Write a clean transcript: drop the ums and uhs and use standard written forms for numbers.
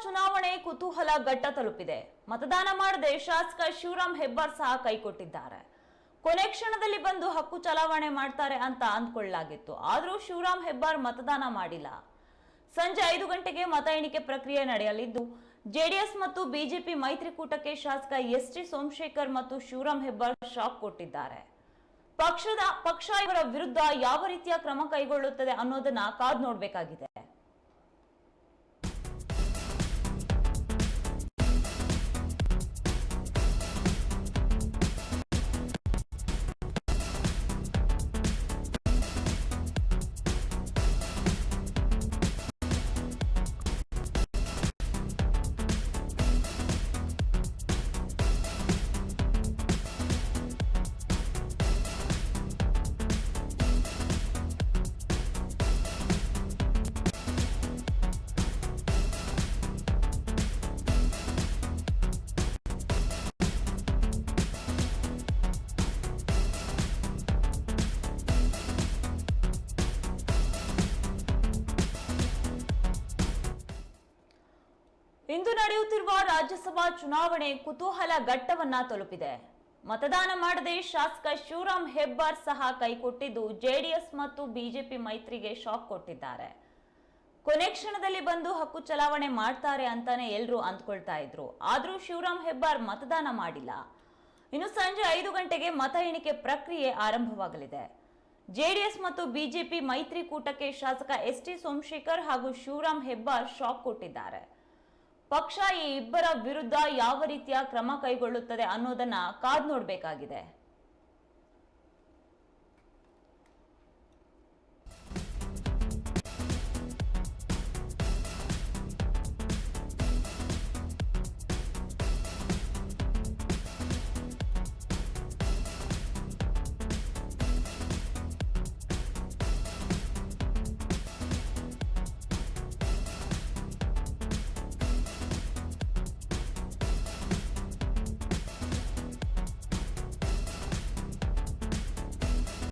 ಚುನಾವಣೆ ಕುತೂಹಲ ಘಟ್ಟ ತಲುಪಿದೆ. ಮತದಾನ ಮಾಡದೆ ಶಾಸಕ ಶಿವರಾಮ್ ಹೆಬ್ಬಾರ್ ಸಹ ಕೈಕೊಟ್ಟಿದ್ದಾರೆ. ಕೊನೆ ಕ್ಷಣದಲ್ಲಿ ಬಂದು ಹಕ್ಕು ಚಲಾವಣೆ ಮಾಡ್ತಾರೆ ಅಂತ ಅಂದ್ಕೊಳ್ಳಲಾಗಿತ್ತು. ಆದರೂ ಶಿವರಾಮ್ ಹೆಬ್ಬಾರ್ ಮತದಾನ ಮಾಡಿಲ್ಲ. ಸಂಜೆ 5 ಗಂಟೆಗೆ ಮತ ಎಣಿಕೆ ಪ್ರಕ್ರಿಯೆ ನಡೆಯಲಿದ್ದು, ಜೆಡಿಎಸ್ ಮತ್ತು ಬಿಜೆಪಿ ಮೈತ್ರಿಕೂಟಕ್ಕೆ ಶಾಸಕ ಎಸ್.ಟಿ. ಸೋಮಶೇಖರ್ ಮತ್ತು ಶಿವರಾಮ್ ಹೆಬ್ಬಾರ್ ಶಾಕ್ ಕೊಟ್ಟಿದ್ದಾರೆ. ಪಕ್ಷ ಇವರ ವಿರುದ್ಧ ಯಾವ ರೀತಿಯ ಕ್ರಮ ಕೈಗೊಳ್ಳುತ್ತದೆ ಅನ್ನೋದನ್ನ ಕಾದು ನೋಡಬೇಕಾಗಿದೆ. ಇಂದು ನಡೆಯುತ್ತಿರುವ ರಾಜ್ಯಸಭಾ ಚುನಾವಣೆ ಕುತೂಹಲ ಘಟ್ಟವನ್ನ ತಲುಪಿದೆ. ಮತದಾನ ಮಾಡದೆ ಶಾಸಕ ಶಿವರಾಮ್ ಹೆಬ್ಬಾರ್ ಸಹ ಕೈಕೊಟ್ಟಿದ್ದು, ಜೆಡಿಎಸ್ ಮತ್ತು ಬಿಜೆಪಿ ಮೈತ್ರಿಗೆ ಶಾಕ್ ಕೊಟ್ಟಿದ್ದಾರೆ. ಕೊನೆ ಕ್ಷಣದಲ್ಲಿ ಬಂದು ಹಕ್ಕು ಚಲಾವಣೆ ಮಾಡ್ತಾರೆ ಅಂತಾನೆ ಎಲ್ಲರೂ ಅಂದ್ಕೊಳ್ತಾ ಇದ್ರು. ಆದ್ರೂ ಶಿವರಾಮ್ ಹೆಬ್ಬಾರ್ ಮತದಾನ ಮಾಡಿಲ್ಲ. ಇನ್ನು ಸಂಜೆ 5 ಗಂಟೆಗೆ ಮತ ಎಣಿಕೆ ಪ್ರಕ್ರಿಯೆ ಆರಂಭವಾಗಲಿದೆ. ಜೆಡಿಎಸ್ ಮತ್ತು ಬಿಜೆಪಿ ಮೈತ್ರಿಕೂಟಕ್ಕೆ ಶಾಸಕ ಎಸ್.ಟಿ. ಸೋಮಶೇಖರ್ ಹಾಗೂ ಶಿವರಾಮ್ ಹೆಬ್ಬಾರ್ ಶಾಕ್ ಕೊಟ್ಟಿದ್ದಾರೆ. ಪಕ್ಷ ಈ ಇಬ್ಬರ ವಿರುದ್ಧ ಯಾವ ರೀತಿಯ ಕ್ರಮ ಕೈಗೊಳ್ಳುತ್ತದೆ ಅನ್ನೋದನ್ನ ಕಾದು ನೋಡಬೇಕಾಗಿದೆ.